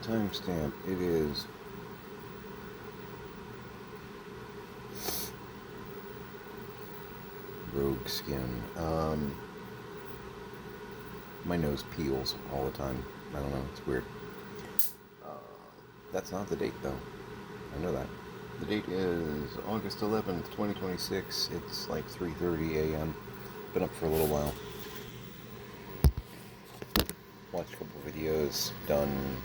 Timestamp. It is Rogue Skin. My nose peels all the time. I don't know. It's weird. Uh, that's not the date, though. I know that. The date is August 11th, 2026. It's like 3:30 a.m. Been up for a little while. Watched a couple videos. Done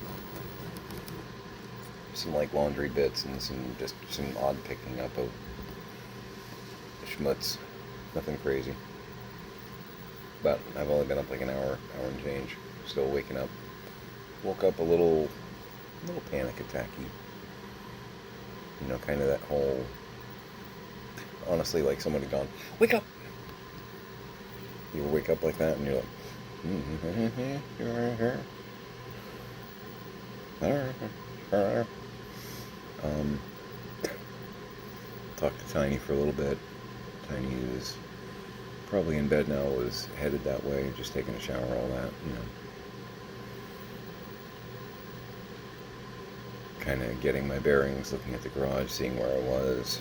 some like laundry bits and some odd picking up of schmutz. Nothing crazy. But I've only been up like an hour and change. Still waking up. Woke up a little panic attacky. You know, kind of that whole, honestly, like someone had gone, wake up! You wake up like that and you're like, talked to Tiny for a little bit. Tiny is probably in bed now, was headed that way, just taking a shower, all that, you know. Kind of getting my bearings, looking at the garage, seeing where I was.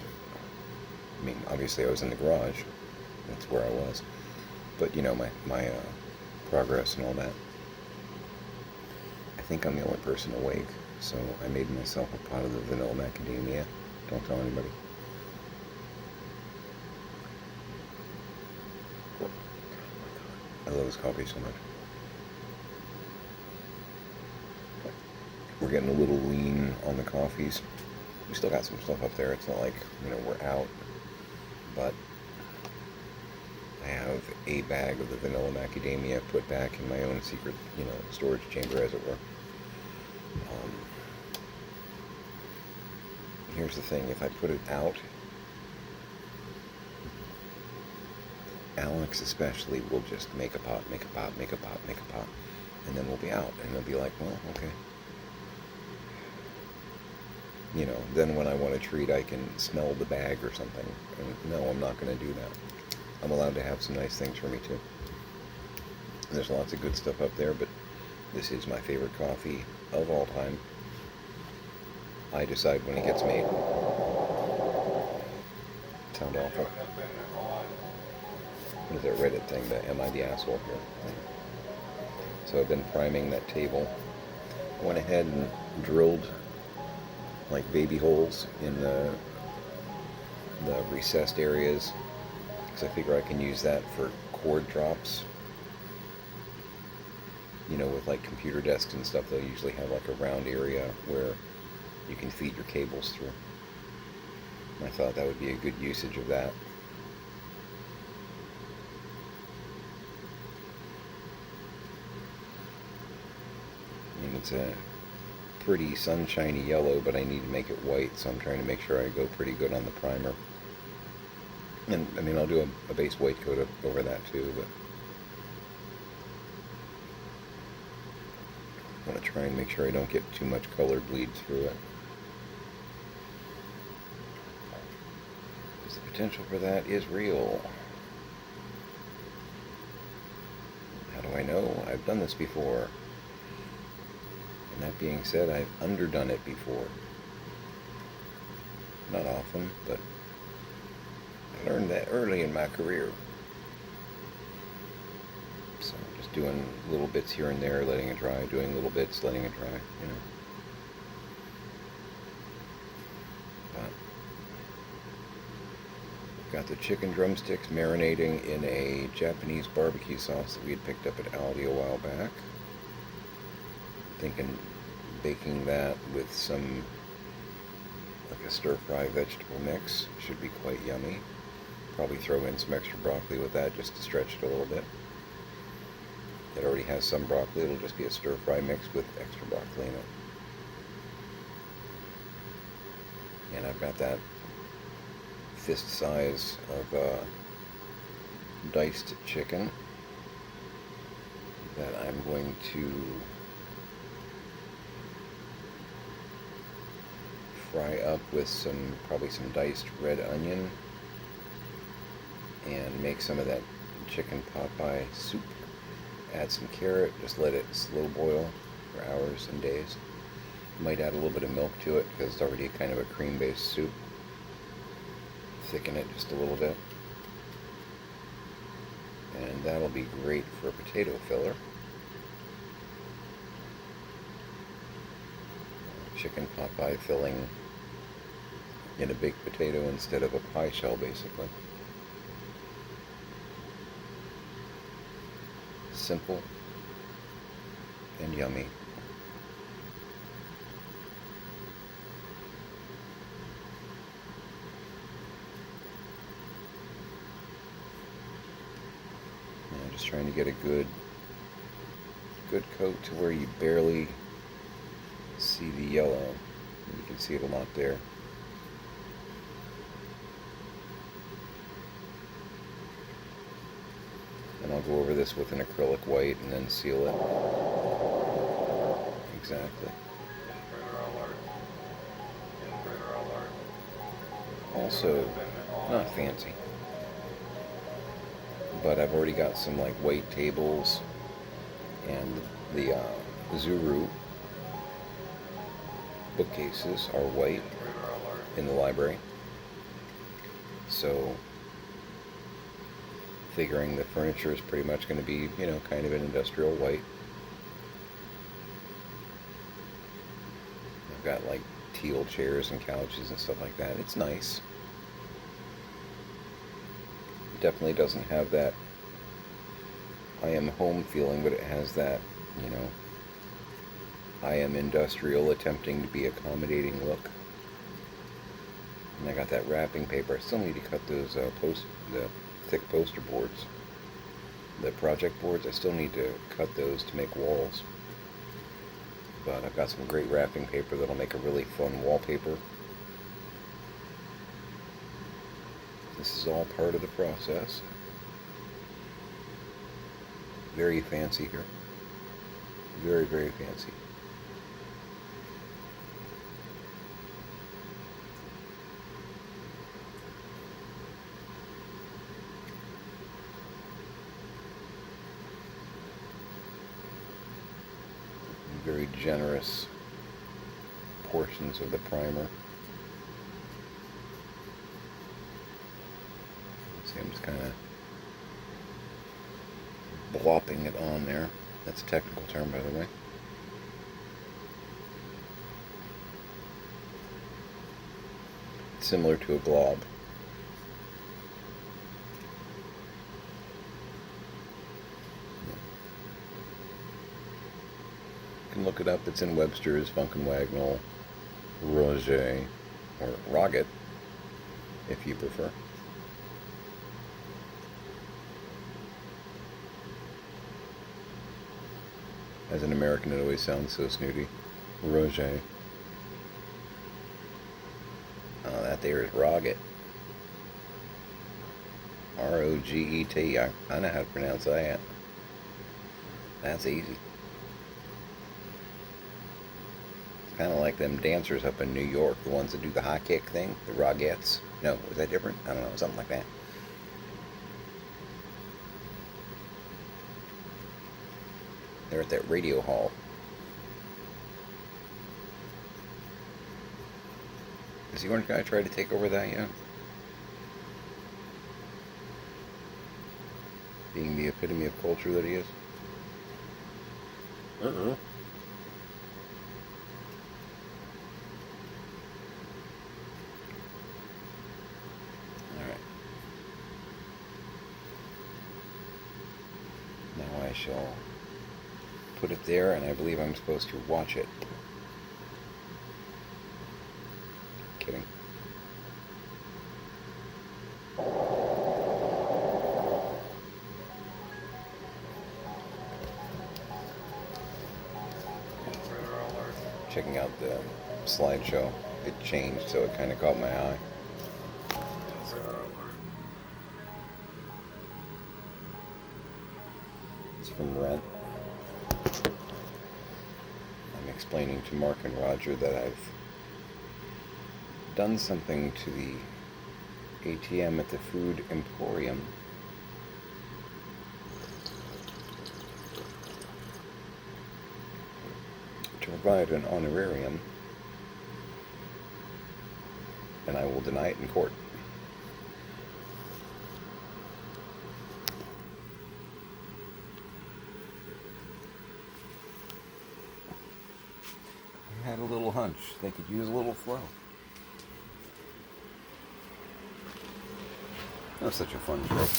I mean, obviously I was in the garage. That's where I was. But, you know, my progress and all that. I think I'm the only person awake, so I made myself a pot of the vanilla macadamia. Don't tell anybody. I love this coffee so much. We're getting a little lean on the coffees. We still got some stuff up there. It's not like, you know, we're out. But I have a bag of the vanilla macadamia put back in my own secret, you know, storage chamber, as it were. Here's the thing. If I put it out, Alex especially will just make a pot, make a pot, make a pot, make a pot, and then we'll be out. And they'll be like, well, okay. You know, then when I want a treat, I can smell the bag or something. And no, I'm not going to do that. I'm allowed to have some nice things for me, too. And there's lots of good stuff up there, but this is my favorite coffee of all time. I decide when it gets made. Sound awful. What is that Reddit thing, the Am I the Asshole here? So I've been priming that table. I went ahead and drilled like baby holes in the recessed areas, because I figure I can use that for cord drops. You know, with like computer desks and stuff, they'll usually have like a round area where you can feed your cables through. And I thought that would be a good usage of that. And it's a pretty sunshiny yellow, but I need to make it white, so I'm trying to make sure I go pretty good on the primer. And I mean, I'll do a base white coat over that too, but I want to try and make sure I don't get too much color bleed through it. Because the potential for that is real. How do I know? I've done this before. And that being said, I've underdone it before. Not often, but I learned that early in my career. So just doing little bits here and there, letting it dry, doing little bits, letting it dry, you know. But got the chicken drumsticks marinating in a Japanese barbecue sauce that we had picked up at Aldi a while back. Thinking baking that with some, like a stir-fry vegetable mix, should be quite yummy. Probably throw in some extra broccoli with that just to stretch it a little bit. It already has some broccoli, it'll just be a stir-fry mix with extra broccoli in it. And I've got that fist size of diced chicken that I'm going to fry up with probably some diced red onion, and make some of that chicken pot pie soup. Add some carrot, just let it slow boil for hours and days. Might add a little bit of milk to it because it's already kind of a cream-based soup. Thicken it just a little bit. And that'll be great for a potato filler. Chicken pot pie filling in a baked potato instead of a pie shell, basically. Simple and yummy. I'm just trying to get a good coat to where you barely see the yellow. You can see it a lot there. And I'll go over this with an acrylic white and then seal it. Exactly. Also, not fancy, but I've already got some like white tables, and the Zuru bookcases are white in the library. So figuring the furniture is pretty much going to be, you know, kind of an industrial white. I've got like teal chairs and couches and stuff like that. It's nice. It definitely doesn't have that I am home feeling, but it has that, you know, I am industrial attempting to be accommodating look. And I got that wrapping paper. I still need to cut those the thick poster boards, the project boards. I still need to cut those to make walls. But I've got some great wrapping paper that'll make a really fun wallpaper. This is all part of the process. Very fancy here. Very, very fancy. Very generous portions of the primer. See, I'm just kind of blopping it on there. That's a technical term, by the way. It's similar to a glob. You can look it up. It's in Webster's, Funk and Wagnall, Roget, or Roget, if you prefer. As an American, it always sounds so snooty. Roget. Oh, that there is Roget. R-O-G-E-T. I know how to pronounce that. That's easy. It's kind of like them dancers up in New York, the ones that do the high kick thing, the Rogettes. No, is that different? I don't know, something like that. They're at that radio hall. Has the orange guy tried to take over that yet? Being the epitome of culture that he is. Alright. Now I shall put it there, and I believe I'm supposed to watch it. Kidding. Checking out the slideshow. It changed, so it kind of caught my eye. It's from Rent. I'm explaining to Mark and Roger that I've done something to the ATM at the Food Emporium. to provide an honorarium, and I will deny it in court. I had a little hunch they could use a little flow. That was such a fun trip.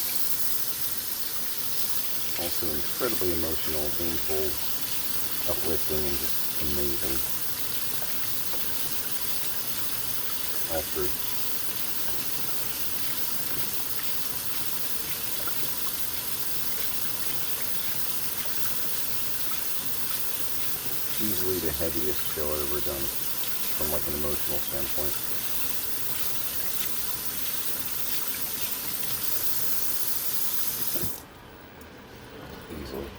Also incredibly emotional, painful, uplifting, and just amazing. All through. Easily the heaviest show I've ever done from like an emotional standpoint. Easily.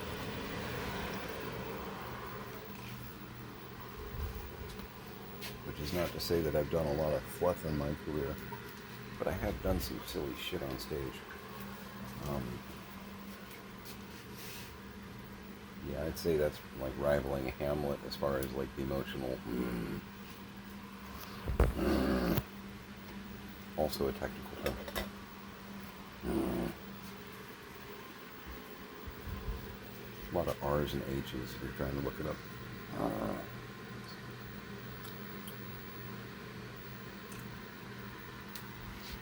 Which is not to say that I've done a lot of fluff in my career, but I have done some silly shit on stage. Yeah, I'd say that's like rivaling Hamlet as far as like the emotional. Also a technical term. A lot of R's and H's if you're trying to look it up.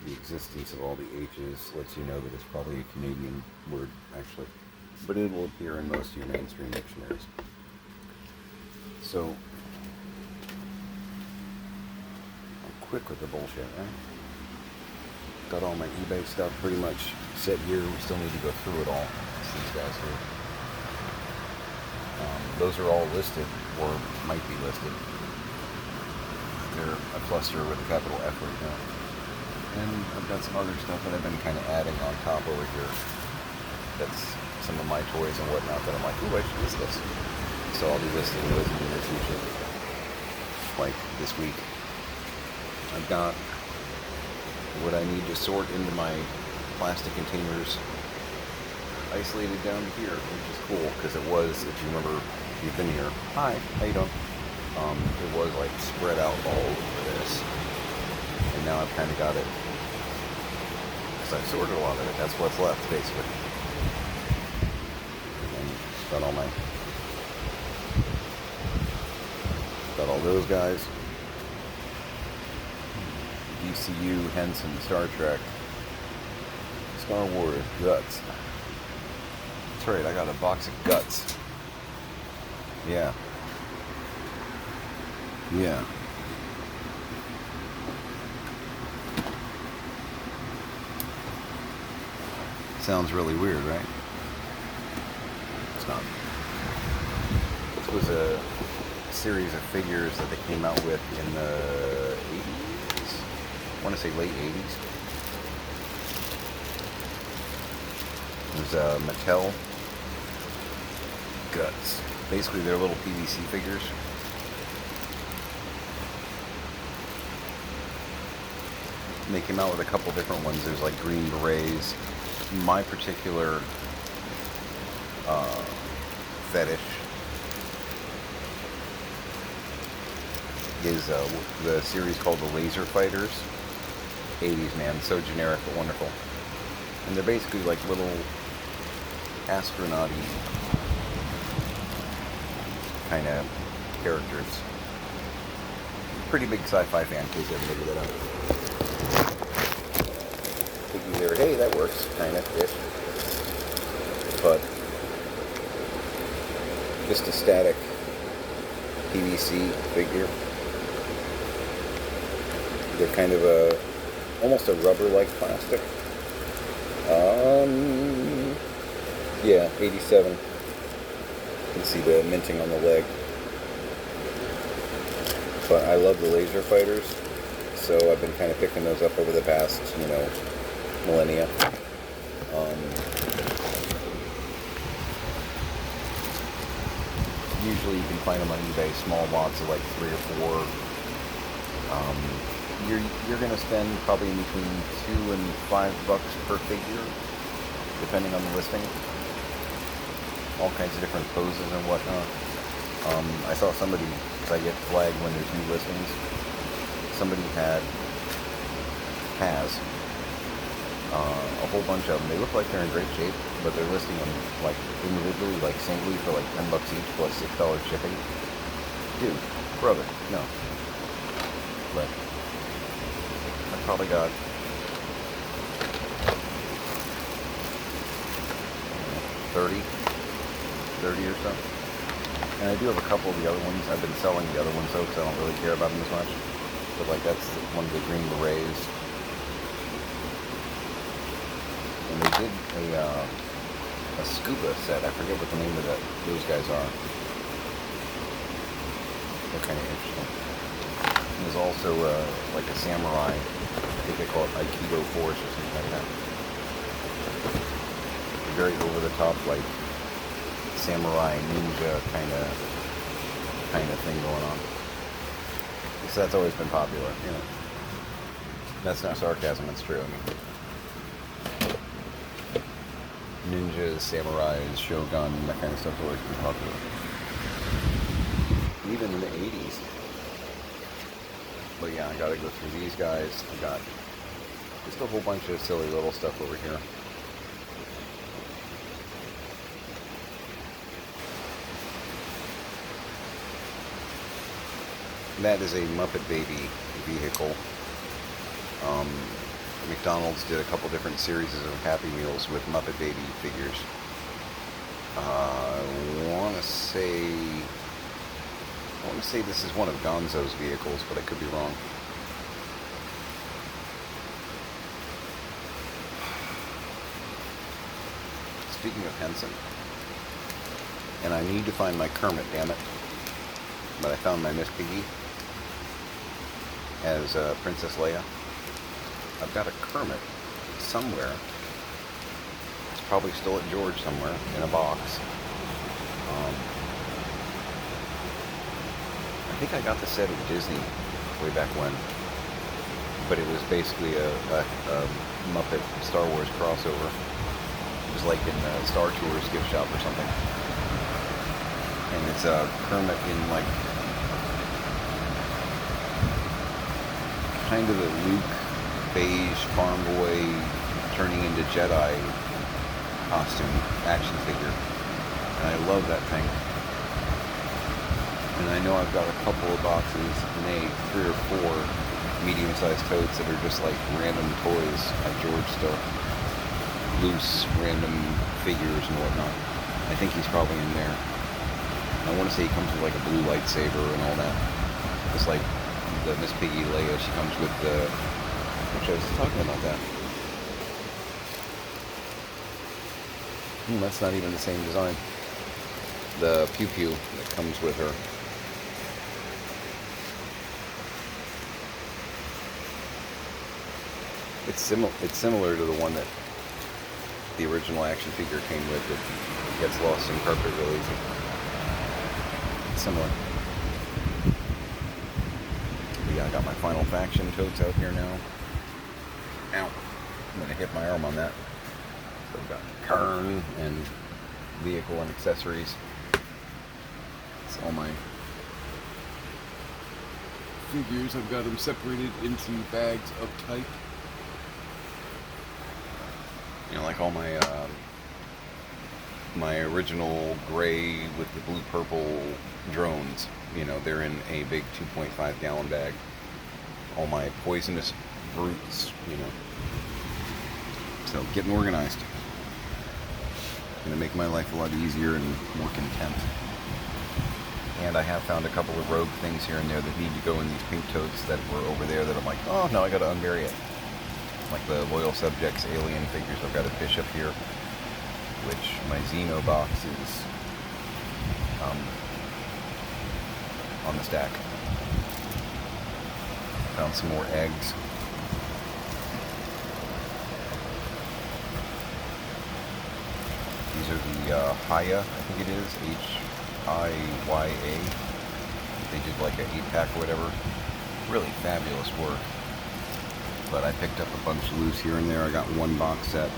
The existence of all the H's lets you know that it's probably a Canadian word, actually. But it will appear in most of your mainstream dictionaries. So, I'm quick with the bullshit, right? Got all my eBay stuff pretty much set here. We still need to go through it all. It's these guys here. Those are all listed, or might be listed. They're a cluster with a capital F right now. And I've got some other stuff that I've been kind of adding on top over here. That's some of my toys and whatnot that I'm like, ooh, I should list this. So I'll be listing those in the near future. Like this week. I've got what I need to sort into my plastic containers isolated down here, which is cool, because it was, if you remember, if you've been here, hi, how you doing? It was like spread out all over this. And now I've kind of got it, because I've sorted a lot of it, that's what's left, basically. Got all my, got all those guys. DCU, Henson, Star Trek, Star Wars, Guts. That's right, I got a box of Guts. Yeah. Yeah. Sounds really weird, right? It's not. This was a series of figures that they came out with in the 80s. I want to say late 80s. There's Mattel Guts. Basically, they're little PVC figures. And they came out with a couple different ones. There's like Green Berets. My particular fetish is the series called the Laser Fighters. 80s, man, so generic but wonderful. And they're basically like little astronaut-y kind of characters. Pretty big sci-fi fan, in case you haven't figured that out. Figure there, hey, that works, kind of-ish. But just a static PVC figure. They're kind of almost a rubber-like plastic. Yeah, 87. You can see the minting on the leg. But I love the Laser Fighters, so I've been kind of picking those up over the past, millennia. Usually you can find them on eBay, small lots of like 3 or 4. You're going to spend probably between $2 and $5 per figure, depending on the listing. All kinds of different poses and whatnot. I saw somebody, because I get flagged when there's new listings, somebody has a whole bunch of them. They look like they're in great shape, but they're listing them like individually, like singly for like $10 each plus $6 shipping. Dude, brother, no. But I probably got 30 or so. And I do have a couple of the other ones. I've been selling the other ones though, because I don't really care about them as much. But like that's one of the Green Berets. And they did a scuba set. I forget what the name of those guys are. They're kind of interesting. And there's also like a samurai. I think they call it Aikido Force or something like that. Very over the top, like samurai ninja kind of thing going on. So that's always been popular, you know. That's not sarcasm, that's true. I mean, ninjas, samurais, shogun, that kind of stuff's always been popular. Even in the 80s. But yeah, I gotta go through these guys. I got just a whole bunch of silly little stuff over here. That is a Muppet Baby vehicle. McDonald's did a couple different series of Happy Meals with Muppet Baby figures. I want to say this is one of Gonzo's vehicles, but I could be wrong. Speaking of Henson, and I need to find my Kermit, damn it. But I found my Miss Piggy as Princess Leia. I've got a Kermit somewhere. It's probably still at George somewhere in a box. I think I got the set at Disney way back when, but it was basically a Muppet Star Wars crossover. It was like in the Star Tours gift shop or something. And it's Kermit in like kind of the Luke beige farm boy turning into Jedi costume action figure. And I love that thing. And I know I've got a couple of boxes, maybe 3 or 4 medium-sized totes that are just like random toys at George still. Loose, random figures and whatnot. I think he's probably in there. I want to say he comes with like a blue lightsaber and all that. Just like the Miss Piggy Leia, she comes with the... Actually, I was talking about that. That's not even the same design. The Pew Pew that comes with her. It's similar to the one that the original action figure came with that gets lost in carpet real easy. It's similar. But yeah, I got my Final Faction totes out here now. Ow. I'm gonna hit my arm on that. So I've got Kern and vehicle and accessories. It's all my figures. I've got them separated into bags of type. You know, like all my my original gray with the blue-purple drones. You know, they're in a big 2.5 gallon bag. All my poisonous brutes, you know. So, getting organized. Gonna make my life a lot easier and more content. And I have found a couple of rogue things here and there that need to go in these pink totes that were over there that I'm like, oh, no, I gotta unbury it. Like the Loyal Subjects alien figures. I've got a Bishop here, which my Xeno box is on the stack. Found some more eggs. These are the Hiya, I think it is, Hiya. They did like an 8-pack or whatever. Really fabulous work. But I picked up a bunch loose here and there. I got one box set.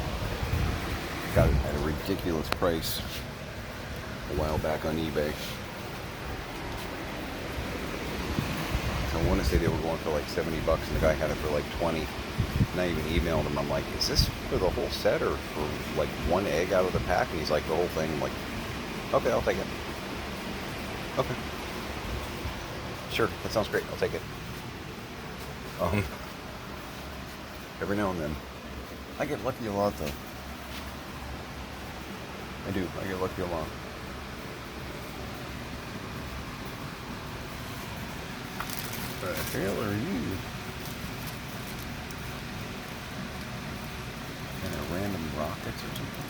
Got it at a ridiculous price a while back on eBay. I want to say they were going for like $70, and the guy had it for like 20. And I even emailed him. I'm like, is this for the whole set or for like one egg out of the pack? And he's like, the whole thing. I'm like, okay, I'll take it. Okay, sure, that sounds great. I'll take it. Um, every now and then, I get lucky a lot though. I do. I get lucky a lot. What the hell are you? Kind of random rockets or something?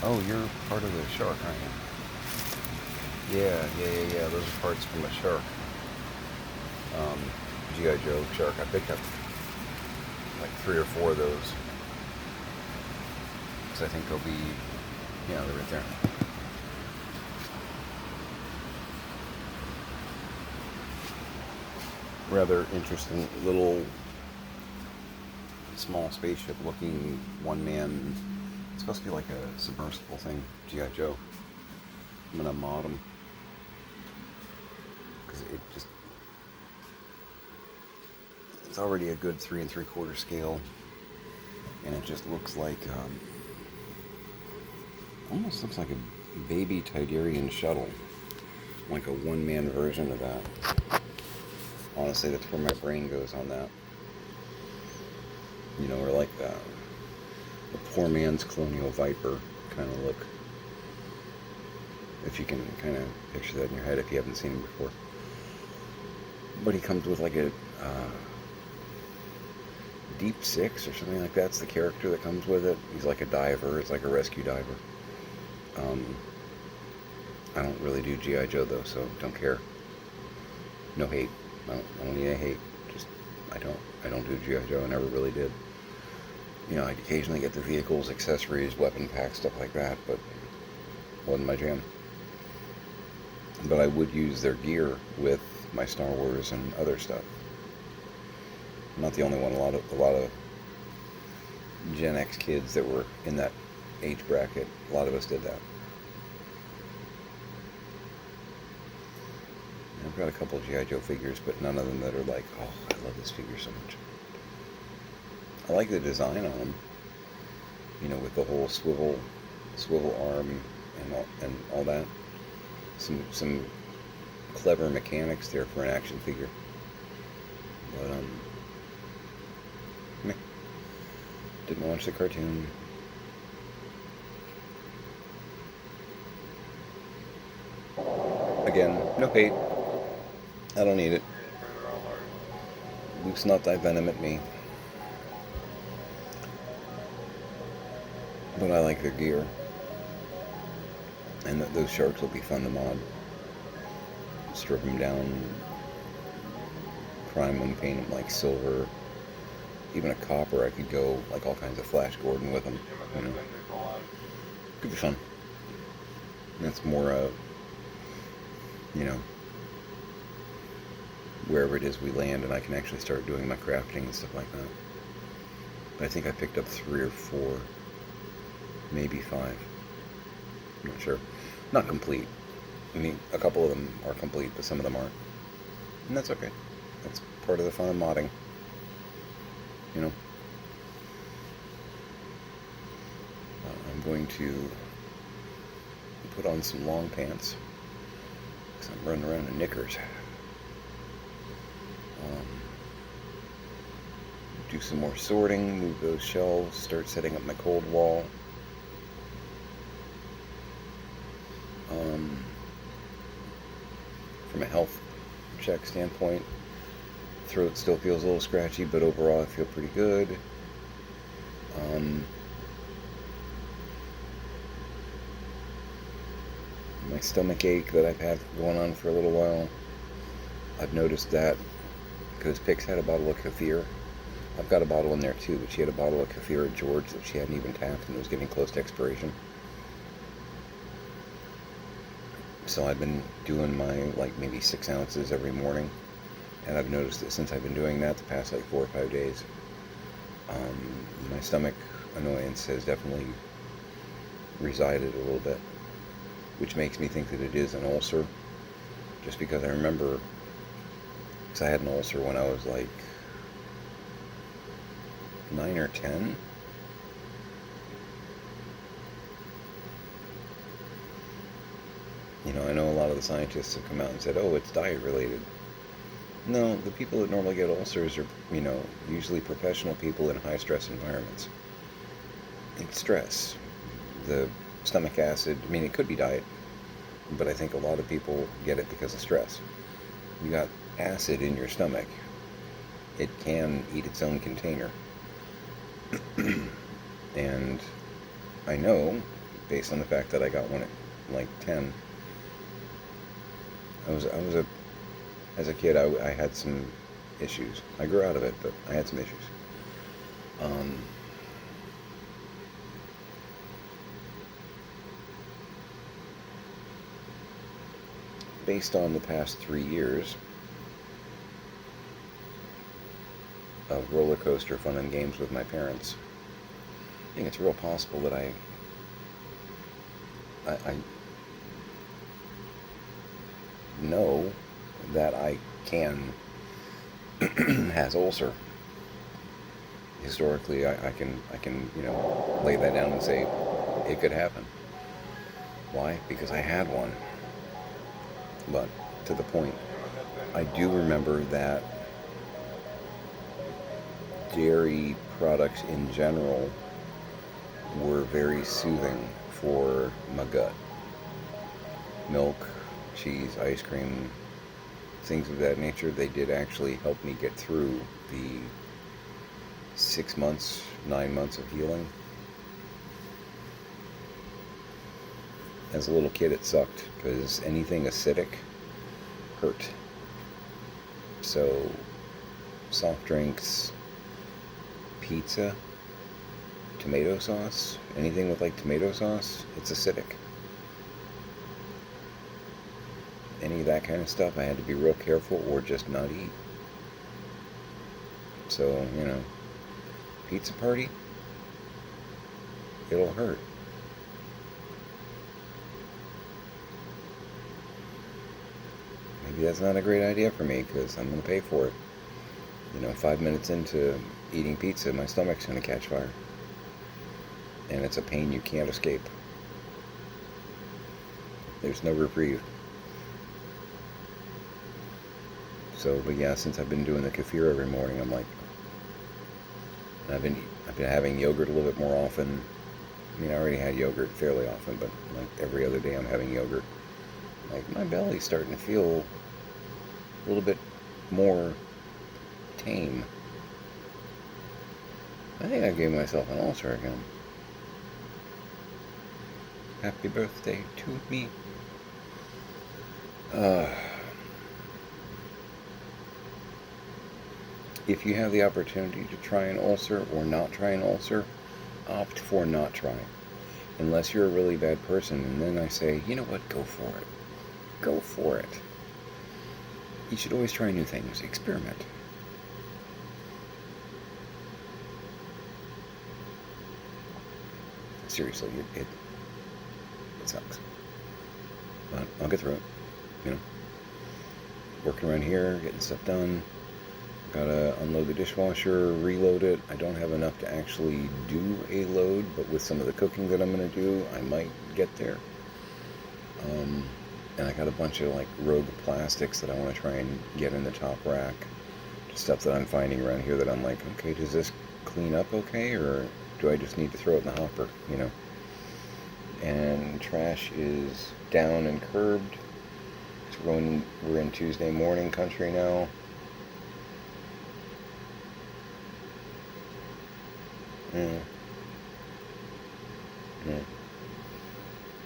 Oh, you're part of the shark, aren't you? Yeah. Those are parts from a shark. G.I. Joe shark. I picked up like 3 or 4 of those. Because I think they'll be, yeah, they're right there. Rather interesting little small spaceship looking one man. It's supposed to be like a submersible thing. G.I. Joe. I'm gonna mod them. Because it's already a good 3 3/4 scale. And it just looks like, almost looks like a baby Tidarian shuttle. Like a one-man version of that. Honestly, that's where my brain goes on that. You know, or like the poor man's Colonial Viper kind of look. If you can kind of picture that in your head if you haven't seen him before. But he comes with like a Deep Six or something like that's the character that comes with it. He's like a diver. It's like a rescue diver. I don't really do G.I. Joe though, so don't care. No hate. I don't need any hate. Just I don't do G.I. Joe. I never really did. You know, I'd occasionally get the vehicles, accessories, weapon packs, stuff like that, but wasn't my jam. But I would use their gear with my Star Wars and other stuff. I'm not the only one. A lot of Gen X kids that were in that age bracket, a lot of us did that. I've got a couple of G.I. Joe figures, but none of them that are like, oh, I love this figure so much. I like the design on them, you know, with the whole swivel arm and all that. Some clever mechanics there for an action figure. But meh. Didn't watch the cartoon. Again, no hate. I don't need it. Loose not thy venom at me. But I like their gear. And those sharks will be fun to mod. Strip them down, prime them, paint them like silver. Even a copper, I could go like all kinds of Flash Gordon with them. You know, could be fun. That's more, you know, wherever it is we land, and I can actually start doing my crafting and stuff like that. But I think I picked up 3 or 4, maybe 5. I'm not sure. Not complete. I mean, a couple of them are complete, but some of them aren't. And that's okay. That's part of the fun of modding. You know? I'm going to put on some long pants, because I'm running around in knickers. Do some more sorting, move those shelves, start setting up my cold wall. From a health check standpoint, throat still feels a little scratchy, but overall I feel pretty good. My stomach ache that I've had going on for a little while, I've noticed that because Pix had a bottle of Kathir. I've got a bottle in there too, but she had a bottle of Kathir at George that she hadn't even tapped and it was getting close to expiration. So I've been doing my like maybe 6 ounces every morning, and I've noticed that since I've been doing that the past like 4 or 5 days, my stomach annoyance has definitely resided a little bit, which makes me think that it is an ulcer, just because I remember because I had an ulcer when I was like 9 or 10. I know a lot of the scientists have come out and said, oh, it's diet related. No, the people that normally get ulcers are, usually professional people in high stress environments. It's stress. The stomach acid, it could be diet, but I think a lot of people get it because of stress. You got acid in your stomach. It can eat its own container. And I know, based on the fact that I got one at like 10, as a kid, I had some issues. I grew out of it, but I had some issues. Based on the past 3 years of roller coaster fun and games with my parents, I think it's real possible that I know that I can has ulcer. Historically, I can lay that down and say it could happen. Why? Because I had one. But to the point, I do remember that dairy products in general were very soothing for my gut. Milk, cheese, ice cream, things of that nature, they did actually help me get through the 6 months, 9 months of healing. As a little kid, it sucked because anything acidic hurt. So, soft drinks, pizza, tomato sauce, anything with like tomato sauce, it's acidic. Any of that kind of stuff, I had to be real careful or just not eat. So, pizza party, it'll hurt. Maybe that's not a great idea for me because I'm going to pay for it. 5 minutes into eating pizza, my stomach's going to catch fire. And it's a pain you can't escape. There's no reprieve. So, but yeah, since I've been doing the kefir every morning, I'm like, I've been having yogurt a little bit more often. I already had yogurt fairly often, but like every other day I'm having yogurt. Like, my belly's starting to feel a little bit more tame. I think I gave myself an ulcer again. Happy birthday to me. If you have the opportunity to try an ulcer or not try an ulcer, opt for not trying. Unless you're a really bad person, and then I say, you know what, go for it. Go for it. You should always try new things. Experiment. Seriously, it sucks. But I'll get through it. Working around here, getting stuff done. Gotta unload the dishwasher, reload it. I don't have enough to actually do a load, but with some of the cooking that I'm gonna do, I might get there. And I got a bunch of like rogue plastics that I want to try and get in the top rack. Just stuff that I'm finding around here that I'm like, okay, does this clean up okay, or do I just need to throw it in the hopper, And trash is down and curbed. So we're in Tuesday morning country now.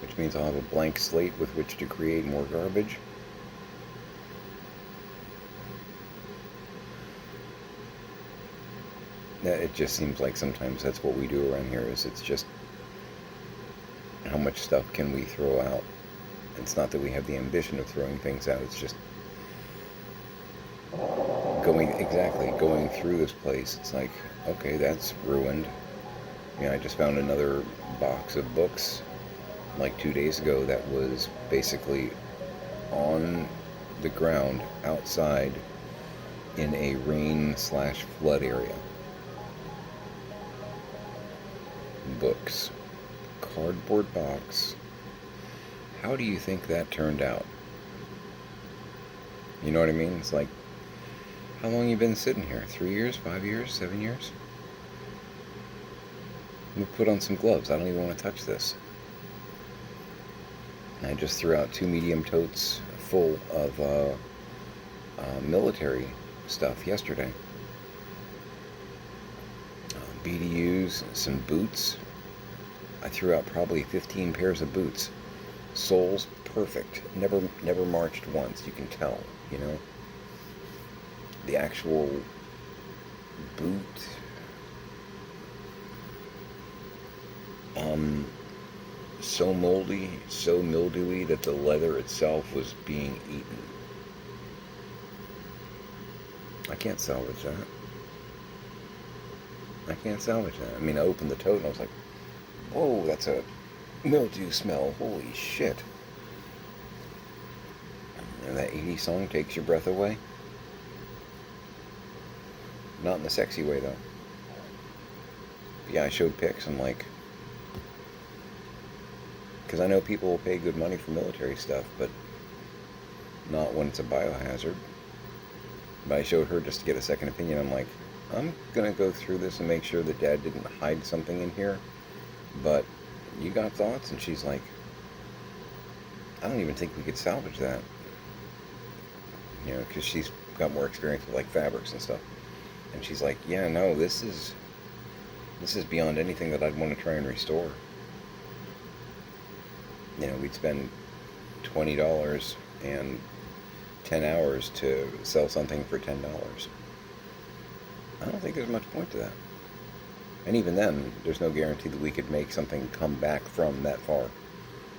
Which means I'll have a blank slate with which to create more garbage. It just seems like sometimes that's what we do around here, is it's just how much stuff can we throw out. It's not that we have the ambition of throwing things out, it's just going through this place. It's like, okay, that's ruined. I just found another box of books like 2 days ago that was basically on the ground outside in a rain/flood area. Books. Cardboard box. How do you think that turned out? You know what I mean? It's like, how long you been sitting here? 3 years? 5 years? 7 years? Let me put on some gloves. I don't even want to touch this. And I just threw out 2 medium totes full of military stuff yesterday. BDUs, some boots. I threw out probably 15 pairs of boots. Soles perfect. Never marched once. You can tell, you know. The actual boot. So moldy, so mildewy that the leather itself was being eaten. I can't salvage that. I can't salvage that. I mean, I opened the tote and I was like, whoa, that's a mildew smell. Holy shit. And that 80s song takes your breath away. Not in the sexy way, though. But yeah, I showed pics. I'm like, because I know people will pay good money for military stuff, but not when it's a biohazard. But I showed her just to get a second opinion. I'm like, I'm going to go through this and make sure that Dad didn't hide something in here. But you got thoughts? And she's like, I don't even think we could salvage that. You know, because she's got more experience with like fabrics and stuff. And she's like, yeah, no, this is beyond anything that I'd want to try and restore. You know, we'd spend $20 and 10 hours to sell something for $10. I don't think there's much point to that. And even then, there's no guarantee that we could make something come back from that far.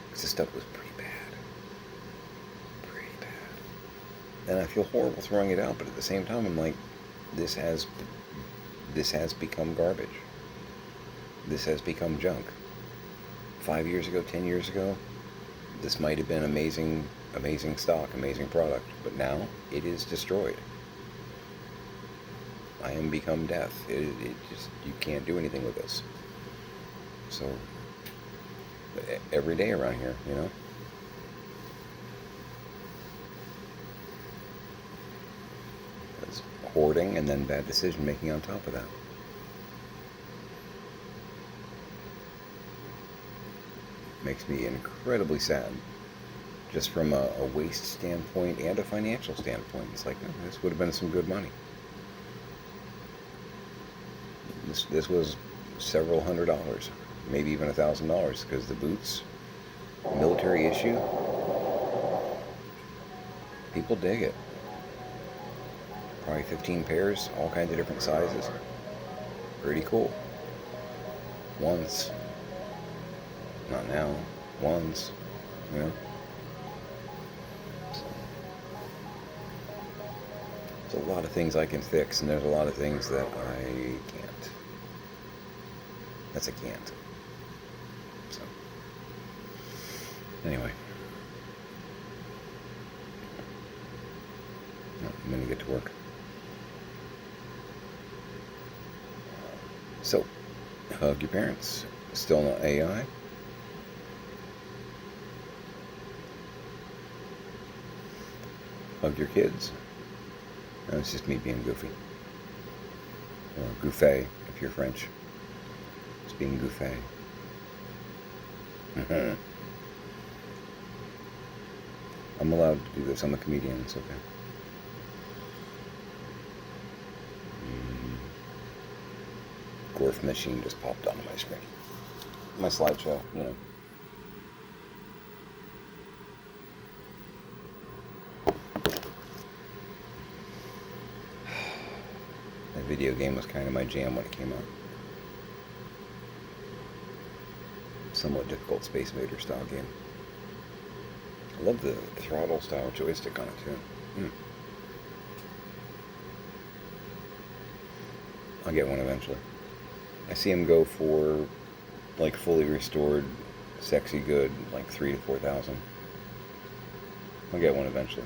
Because the stuff was pretty bad. Pretty bad. And I feel horrible throwing it out, but at the same time, I'm like, this has become garbage. This has become junk. 5 years ago, 10 years ago, this might have been amazing stock, amazing product, but now it is destroyed. I am become death. It just, you can't do anything with this. So, every day around here, you know. It's hoarding and then bad decision making on top of that. Makes me incredibly sad, just from a waste standpoint and a financial standpoint. It's like, oh, this would have been some good money. This was several $100s, maybe even $1,000, because the boots, military issue, people dig it. Probably 15 pairs, all kinds of different sizes. Pretty cool. Once. Not now. Once. You know? There's a lot of things I can fix, and there's a lot of things that I can't. That's a can't. So, anyway. I'm going to get to work. So, hug your parents. Still not AI. Hug your kids. No, it's just me being goofy. Or goofé, if you're French. It's being goofé. I'm allowed to do this. I'm a comedian. It's okay. Gorf machine just popped onto my screen. My slideshow, you know. That video game was kind of my jam when it came out. Somewhat difficult Space Invader style game. I love the throttle style joystick on it too. I'll get one eventually. I see them go for like fully restored, sexy good, like 3,000 to 4,000. I'll get one eventually.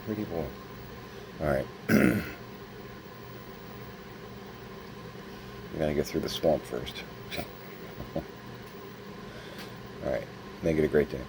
Pretty boy. Alright. We gotta get through the swamp first. Alright. Make it a great day.